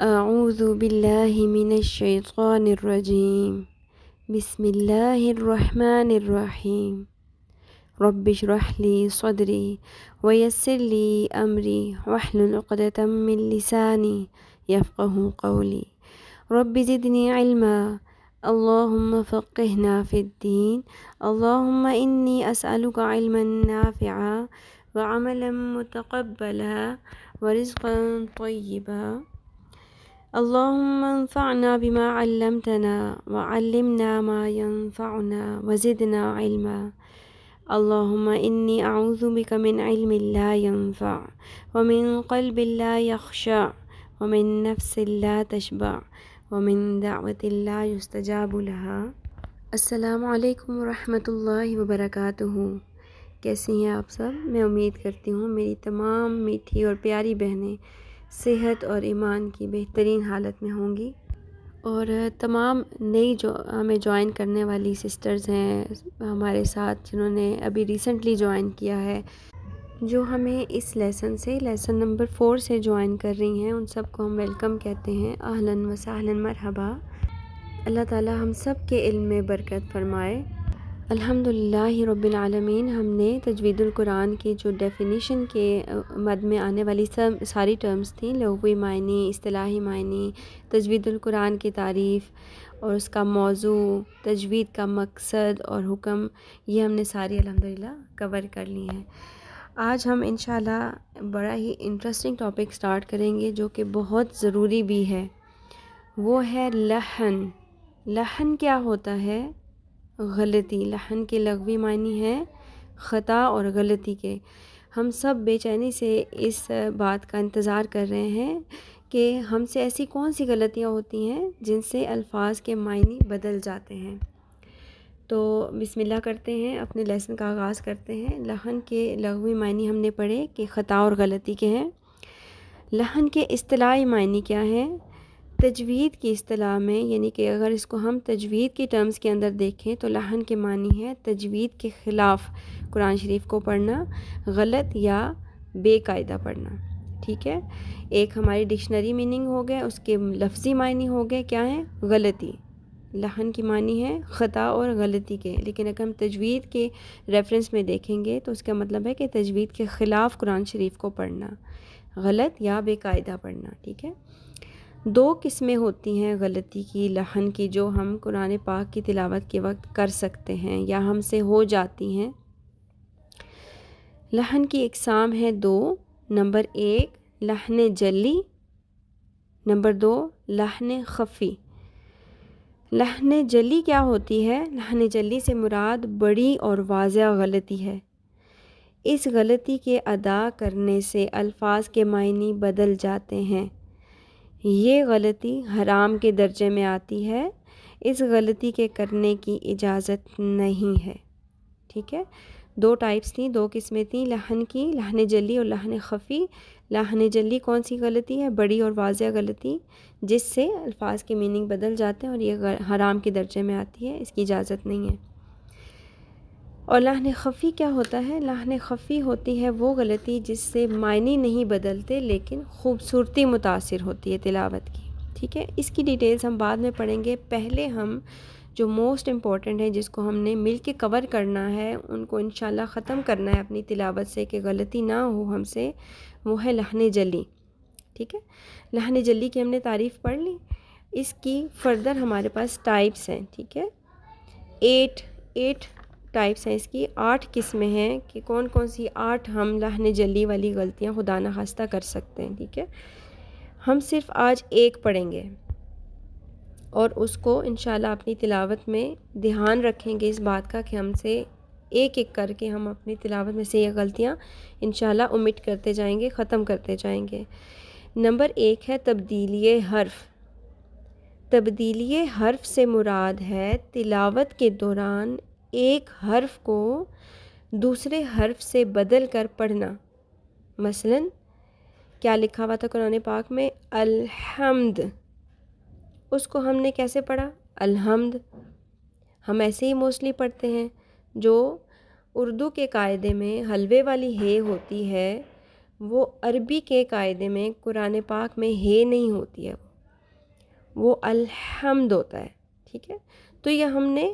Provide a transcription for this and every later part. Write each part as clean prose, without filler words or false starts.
اعوذ باللہ من الشیطان الرجیم بسم اللہ الرحمن الرحیم رب اشرح لی صدری ویسر لی امری واحلل عقدۃ من لسانی یفقہوا قولی رب زدنی علما اللہم فقہنا فی الدین اللہم انی اسألک علما نافعا وعملا متقبلا ورزقا طیبا اللہم انفعنا بما علمتنا وعلمنا ما ينفعنا وزدنا علما اللہم انی اعوذ بک من علم لا ينفع ومن قلب لا يخشع ومن نفس لا تشبع ومن دعوت لا يستجاب لها۔ السلام علیکم ورحمۃ اللہ وبرکاتہ۔ کیسی ہیں آپ سب؟ میں امید کرتی ہوں میری تمام میٹھی اور پیاری بہنیں صحت اور ایمان کی بہترین حالت میں ہوں گی، اور تمام نئی جو ہمیں جوائن کرنے والی سسٹرز ہیں ہمارے ساتھ، جنہوں نے ابھی ریسنٹلی جوائن کیا ہے، جو ہمیں اس لیسن نمبر 4 سے جوائن کر رہی ہیں، ان سب کو ہم ویلکم کہتے ہیں۔ اہلاً و سہلاً مرحبا۔ اللہ تعالی ہم سب کے علم میں برکت فرمائے۔ الحمدللہ رب العالمین۔ ہم نے تجوید القرآن کی جو ڈیفینیشن کے مد میں آنے والی ساری ٹرمز تھیں، لغوی معنی، اصطلاحی معنی، تجوید القرآن کی تعریف اور اس کا موضوع، تجوید کا مقصد اور حکم، یہ ہم نے ساری الحمدللہ کور کر لی ہیں۔ آج ہم انشاءاللہ بڑا ہی انٹرسٹنگ ٹاپک سٹارٹ کریں گے جو کہ بہت ضروری بھی ہے، وہ ہے لحن۔ لحن کیا ہوتا ہے؟ غلطی۔ لحن کے لغوی معنی ہے خطا اور غلطی کے۔ ہم سب بے چینی سے اس بات کا انتظار کر رہے ہیں کہ ہم سے ایسی کون سی غلطیاں ہوتی ہیں جن سے الفاظ کے معنی بدل جاتے ہیں۔ تو بسم اللہ کرتے ہیں، اپنے لیسن کا آغاز کرتے ہیں۔ لحن کے لغوی معنی ہم نے پڑھے کہ خطا اور غلطی کے ہیں۔ لحن کے اصطلاحی معنی کیا ہیں؟ تجوید کی اصطلاح میں، یعنی کہ اگر اس کو ہم تجوید کی ٹرمز کے اندر دیکھیں تو لحن کے معنی ہے تجوید کے خلاف قرآن شریف کو پڑھنا، غلط یا بے قاعدہ پڑھنا۔ ٹھیک ہے، ایک ہماری ڈکشنری میننگ ہو گیا، اس کے لفظی معنی ہو گئے کیا ہیں؟ غلطی۔ لحن کی معنی ہے خطا اور غلطی کے، لیکن اگر ہم تجوید کے ریفرنس میں دیکھیں گے تو اس کا مطلب ہے کہ تجوید کے خلاف قرآن شریف کو پڑھنا، غلط یا بے قاعدہ پڑھنا۔ ٹھیک ہے، دو قسمیں ہوتی ہیں غلطی کی، لحن کی، جو ہم قرآن پاک کی تلاوت کے وقت کر سکتے ہیں یا ہم سے ہو جاتی ہیں۔ لحن کی اقسام ہے دو۔ نمبر 1 لحن جلی، نمبر 2 لحن خفی۔ لحن جلی کیا ہوتی ہے؟ لحن جلی سے مراد بڑی اور واضح غلطی ہے۔ اس غلطی کے ادا کرنے سے الفاظ کے معنی بدل جاتے ہیں۔ یہ غلطی حرام کے درجے میں آتی ہے، اس غلطی کے کرنے کی اجازت نہیں ہے۔ ٹھیک ہے، دو ٹائپس تھیں، دو قسمیں تھیں لحن کی، لحن جلی اور لحن خفی۔ لحن جلی کون سی غلطی ہے؟ بڑی اور واضح غلطی، جس سے الفاظ کے میننگ بدل جاتے ہیں اور یہ حرام کے درجے میں آتی ہے، اس کی اجازت نہیں ہے۔ اور لحن خفی کیا ہوتا ہے؟ لحن خفی ہوتی ہے وہ غلطی جس سے معنی نہیں بدلتے لیکن خوبصورتی متاثر ہوتی ہے تلاوت کی۔ ٹھیک ہے، اس کی ڈیٹیلز ہم بعد میں پڑھیں گے۔ پہلے ہم جو موسٹ امپورٹنٹ ہے، جس کو ہم نے مل کے کور کرنا ہے، ان کو انشاءاللہ ختم کرنا ہے اپنی تلاوت سے کہ غلطی نہ ہو ہم سے، وہ ہے لحن جلی۔ ٹھیک ہے، لحن جلی کی ہم نے تعریف پڑھ لی۔ اس کی فردر ہمارے پاس ٹائپس ہیں۔ ٹھیک ہے، 8 ٹائپس ہیں اس کی، 8 قسمیں ہیں کہ کون کون سی 8 ہم لحن جلی والی غلطیاں خدا نخواستہ کر سکتے ہیں۔ ٹھیک ہے، ہم صرف آج ایک پڑھیں گے اور اس کو انشاءاللہ اپنی تلاوت میں دھیان رکھیں گے اس بات کا کہ ہم سے ایک ایک کر کے ہم اپنی تلاوت میں سے یہ غلطیاں انشاءاللہ omit کرتے جائیں گے، ختم کرتے جائیں گے۔ نمبر 1 ہے تبدیلی حرف۔ تبدیلی حرف سے مراد ہے تلاوت کے دوران ایک حرف کو دوسرے حرف سے بدل کر پڑھنا۔ مثلاً کیا لکھا ہوا تھا قرآن پاک میں؟ الحمد، اس کو ہم نے کیسے پڑھا؟ الحمد۔ ہم ایسے ہی موسٹلی پڑھتے ہیں۔ جو اردو کے قاعدے میں حلوے والی ہے ہوتی ہے، وہ عربی کے قاعدے میں قرآن پاک میں ہے نہیں ہوتی ہے، وہ الحمد ہوتا ہے، ٹھیک ہے؟ تو یہ ہم نے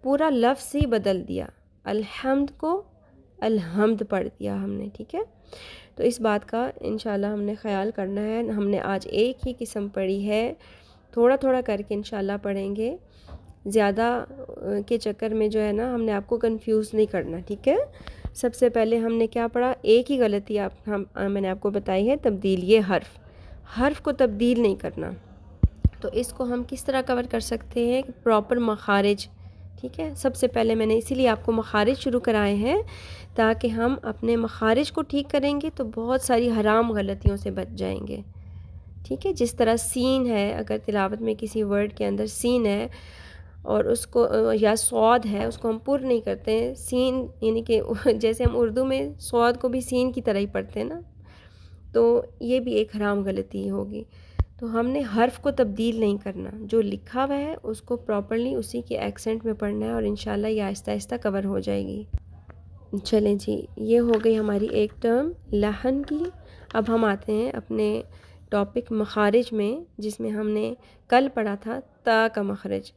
پورا لفظ ہی بدل دیا، الحمد کو الحمد پڑھ دیا ہم نے، ٹھیک ہے؟ تو اس بات کا انشاءاللہ ہم نے خیال کرنا ہے. ہم نے آج ایک ہی قسم پڑھی ہے، تھوڑا تھوڑا کر کے انشاءاللہ پڑھیں گے. زیادہ کے چکر میں جو ہے نا ہم نے آپ کو کنفیوز نہیں کرنا، ٹھیک ہے؟ سب سے پہلے ہم نے کیا پڑھا؟ ایک ہی غلطی میں نے آپ کو بتائی ہے، تبدیل. یہ حرف کو تبدیل نہیں کرنا. تو اس کو ہم کس طرح کور کر سکتے ہیں؟ پراپر مخارج، ٹھیک ہے؟ سب سے پہلے میں نے اسی لیے آپ کو مخارج شروع کرائے ہیں تاکہ ہم اپنے مخارج کو ٹھیک کریں گے تو بہت ساری حرام غلطیوں سے بچ جائیں گے، ٹھیک ہے؟ جس طرح سین ہے، اگر تلاوت میں کسی ورڈ کے اندر سین ہے اور اس کو یا صاد ہے، اس کو ہم پر نہیں کرتے ہیں، سین یعنی کہ جیسے ہم اردو میں صاد کو بھی سین کی طرح ہی پڑھتے ہیں نا، تو یہ بھی ایک حرام غلطی ہوگی. تو ہم نے حرف کو تبدیل نہیں کرنا، جو لکھا ہوا ہے اس کو پراپرلی اسی کے ایکسنٹ میں پڑھنا ہے، اور انشاءاللہ یہ آہستہ آہستہ کور ہو جائے گی. چلیں جی، یہ ہو گئی ہماری ایک ٹرم لحن کی. اب ہم آتے ہیں اپنے ٹاپک مخارج میں، جس میں ہم نے کل پڑھا تھا تا کا مخرج.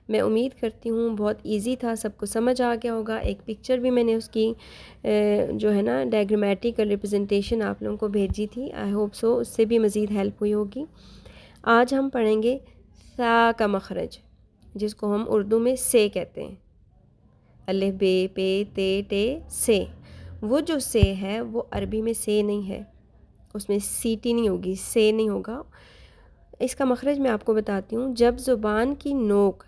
میں امید کرتی ہوں بہت ایزی تھا، سب کو سمجھ آ گیا ہوگا. ایک پکچر بھی میں نے اس کی جو ہے نا ڈائیگرامیٹیکل ریپرزنٹیشن آپ لوگوں کو بھیجی تھی. آئی ہوپ سو اس سے بھی مزید ہیلپ ہوئی ہوگی. آج ہم پڑھیں گے سا کا مخرج، جس کو ہم اردو میں سے کہتے ہیں. الف بے پے تے ٹے سے. وہ جو سے ہے وہ عربی میں سے نہیں ہے، اس میں سیٹی نہیں ہوگی، سے نہیں ہوگا. اس کا مخرج میں آپ کو بتاتی ہوں. جب زبان کی نوک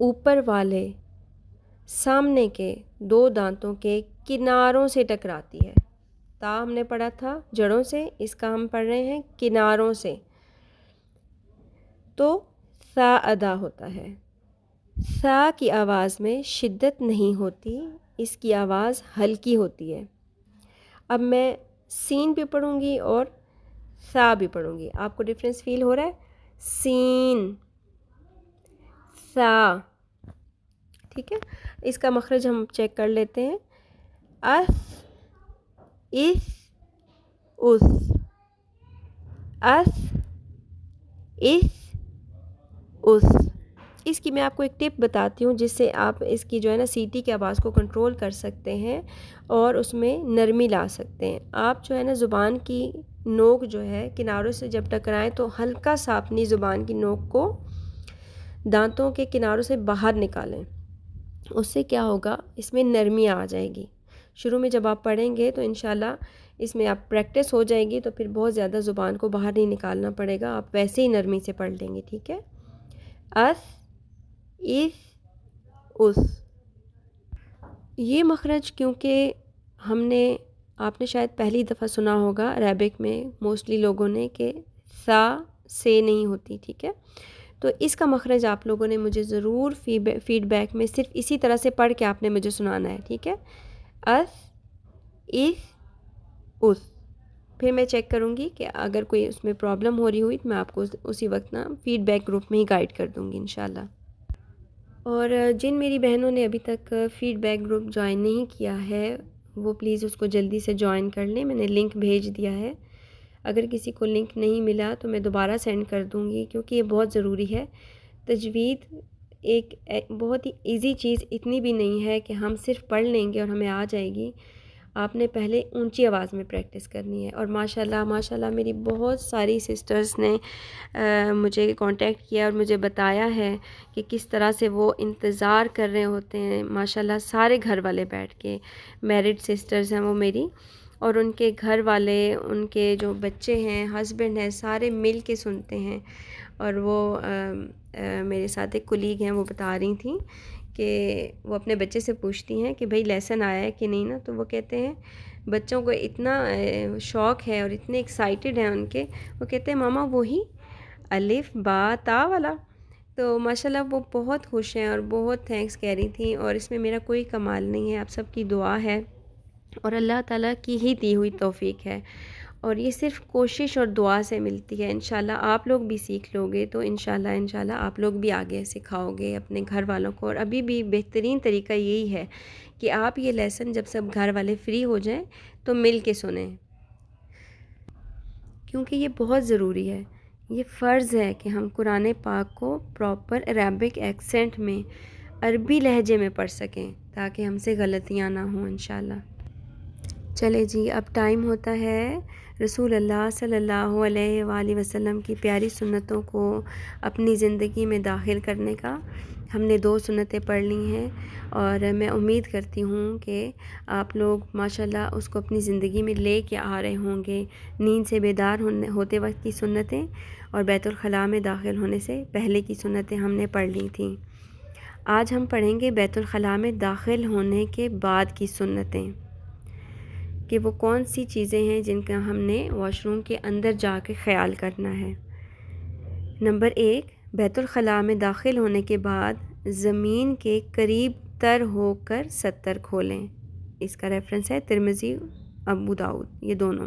اوپر والے سامنے کے دو دانتوں کے کناروں سے ٹکراتی ہے. تا ہم نے پڑھا تھا جڑوں سے، اس کا ہم پڑھ رہے ہیں کناروں سے، تو سا ادا ہوتا ہے. سا کی آواز میں شدت نہیں ہوتی، اس کی آواز ہلکی ہوتی ہے. اب میں سین بھی پڑھوں گی اور سا بھی پڑھوں گی. آپ کو ڈفرینس فیل ہو رہا ہے؟ سین، سا، ٹھیک ہے؟ اس کا مخرج ہم چیک کر لیتے ہیں. اس، اس، اس، اس، اس، اس. اس کی میں آپ کو ایک ٹپ بتاتی ہوں جس سے آپ اس کی جو ہے نا سیٹی کی آواز کو کنٹرول کر سکتے ہیں اور اس میں نرمی لا سکتے ہیں. آپ جو ہے نا زبان کی نوک جو ہے کناروں سے جب ٹکرائیں تو ہلکا سا اپنی زبان کی نوک کو دانتوں کے کناروں سے باہر نکالیں. اس سے کیا ہوگا؟ اس میں نرمی آ جائے گی. شروع میں جب آپ پڑھیں گے تو انشاءاللہ اس میں آپ پریکٹس ہو جائے گی تو پھر بہت زیادہ زبان کو باہر نہیں نکالنا پڑے گا، آپ ویسے ہی نرمی سے پڑھ لیں گے، ٹھیک ہے؟ اس، اس، اس. یہ مخرج کیونکہ آپ نے شاید پہلی دفعہ سنا ہوگا عربک میں موسٹلی لوگوں نے کہ سا سے نہیں ہوتی، ٹھیک ہے؟ تو اس کا مخرج آپ لوگوں نے مجھے ضرور فیڈ بیک میں صرف اسی طرح سے پڑھ کے آپ نے مجھے سنانا ہے، ٹھیک ہے؟ اس، اس، اس. پھر میں چیک کروں گی کہ اگر کوئی اس میں پرابلم ہو رہی ہوئی تو میں آپ کو اسی وقت نا فیڈ بیک گروپ میں ہی گائیڈ کر دوں گی انشاءاللہ. اور جن میری بہنوں نے ابھی تک فیڈ بیک گروپ جوائن نہیں کیا ہے وہ پلیز اس کو جلدی سے جوائن کر لیں. میں نے لنک بھیج دیا ہے. اگر کسی کو لنک نہیں ملا تو میں دوبارہ سینڈ کر دوں گی کیونکہ یہ بہت ضروری ہے. تجوید ایک بہت ہی ایزی چیز اتنی بھی نہیں ہے کہ ہم صرف پڑھ لیں گے اور ہمیں آ جائے گی. آپ نے پہلے اونچی آواز میں پریکٹس کرنی ہے. اور ماشاءاللہ میری بہت ساری سسٹرز نے مجھے کانٹیکٹ کیا اور مجھے بتایا ہے کہ کس طرح سے وہ انتظار کر رہے ہوتے ہیں. ماشاءاللہ سارے گھر والے بیٹھ کے، میرڈ سسٹرز ہیں وہ میری، اور ان کے گھر والے، ان کے جو بچے ہیں، ہسبینڈ ہیں، سارے مل کے سنتے ہیں. اور وہ میرے ساتھ ایک کولیگ ہیں، وہ بتا رہی تھیں کہ وہ اپنے بچے سے پوچھتی ہیں کہ بھئی لیسن آیا ہے کہ نہیں نا، تو وہ کہتے ہیں بچوں کو اتنا شوق ہے اور اتنے ایکسائٹیڈ ہیں ان کے، وہ کہتے ہیں ماما وہی الف با تا والا. تو ماشاءاللہ وہ بہت خوش ہیں اور بہت تھینکس کہہ رہی تھیں. اور اس میں میرا کوئی کمال نہیں ہے، آپ سب کی دعا ہے اور اللہ تعالیٰ کی ہی دی ہوئی توفیق ہے. اور یہ صرف کوشش اور دعا سے ملتی ہے. انشاءاللہ آپ لوگ بھی سیکھ لو گے تو انشاءاللہ آپ لوگ بھی آگے سکھاؤ گے اپنے گھر والوں کو. اور ابھی بھی بہترین طریقہ یہی ہے کہ آپ یہ لیسن جب سب گھر والے فری ہو جائیں تو مل کے سنیں، کیونکہ یہ بہت ضروری ہے. یہ فرض ہے کہ ہم قرآن پاک کو پراپر عربک ایکسنٹ میں عربی لہجے میں پڑھ سکیں تاکہ ہم سے غلطیاں نہ ہوں انشاءاللہ۔ چلے جی، اب ٹائم ہوتا ہے رسول اللہ صلی اللہ علیہ وآلہ وسلم کی پیاری سنتوں کو اپنی زندگی میں داخل کرنے کا۔ ہم نے 2 سنتیں پڑھ لی ہیں اور میں امید کرتی ہوں کہ آپ لوگ ماشاءاللہ اس کو اپنی زندگی میں لے کے آ رہے ہوں گے۔ نیند سے بیدار ہوتے وقت کی سنتیں اور بیت الخلاء میں داخل ہونے سے پہلے کی سنتیں ہم نے پڑھ لی تھیں۔ آج ہم پڑھیں گے بیت الخلاء میں داخل ہونے کے بعد کی سنتیں، کہ وہ کون سی چیزیں ہیں جن کا ہم نے واش روم کے اندر جا کے خیال کرنا ہے۔ نمبر 1، بیت الخلاء میں داخل ہونے کے بعد زمین کے قریب تر ہو کر ستر کھولیں۔ اس کا ریفرنس ہے ترمذی، ابو داؤد، یہ دونوں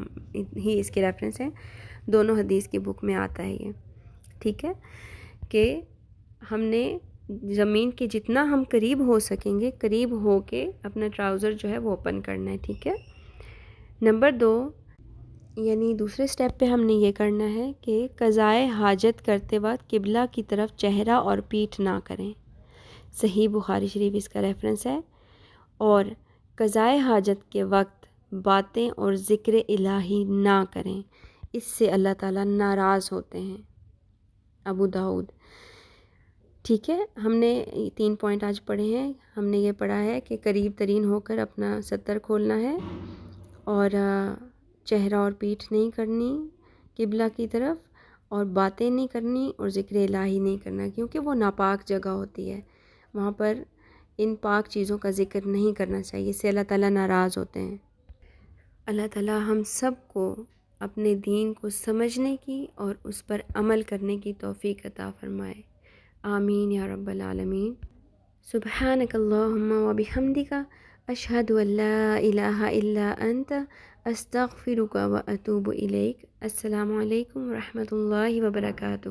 ہی اس کے ریفرنس ہیں، دونوں حدیث کی بک میں آتا ہے یہ، ٹھیک ہے، کہ ہم نے زمین کے جتنا ہم قریب ہو سکیں گے قریب ہو کے اپنا ٹراؤزر جو ہے وہ اوپن کرنا ہے، ٹھیک ہے۔ نمبر 2، یعنی دوسرے سٹیپ پہ ہم نے یہ کرنا ہے کہ قضائے حاجت کرتے وقت قبلہ کی طرف چہرہ اور پیٹھ نہ کریں، صحیح بخاری شریف اس کا ریفرنس ہے۔ اور قضائے حاجت کے وقت باتیں اور ذکر الہی نہ کریں، اس سے اللہ تعالیٰ ناراض ہوتے ہیں، ابو داؤد، ٹھیک ہے۔ ہم نے 3 پوائنٹ آج پڑھے ہیں۔ ہم نے یہ پڑھا ہے کہ قریب ترین ہو کر اپنا ستر کھولنا ہے، اور چہرہ اور پیٹھ نہیں کرنی قبلہ کی طرف، اور باتیں نہیں کرنی اور ذکر الہی نہیں کرنا، کیونکہ وہ ناپاک جگہ ہوتی ہے، وہاں پر ان پاک چیزوں کا ذکر نہیں کرنا چاہیے، اس سے اللہ تعالیٰ ناراض ہوتے ہیں۔ اللہ تعالیٰ ہم سب کو اپنے دین کو سمجھنے کی اور اس پر عمل کرنے کی توفیق عطا فرمائے، آمین یا رب العالمین۔ سبحانک اللہم و بحمدک، اشہد ان لا الہ الا انت، استغفرک و اتوب الیک۔ السلام علیکم ورحمۃ اللہ وبرکاتہ۔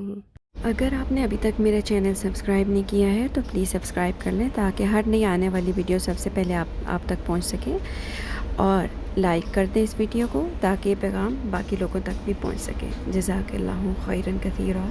اگر آپ نے ابھی تک میرا چینل سبسکرائب نہیں کیا ہے تو پلیز سبسکرائب کر لیں تاکہ ہر نئی آنے والی ویڈیو سب سے پہلے آپ تک پہنچ سکے، اور لائک کر دیں اس ویڈیو کو تاکہ یہ پیغام باقی لوگوں تک بھی پہنچ سکے۔ جزاک اللہ خیرا کثیرا۔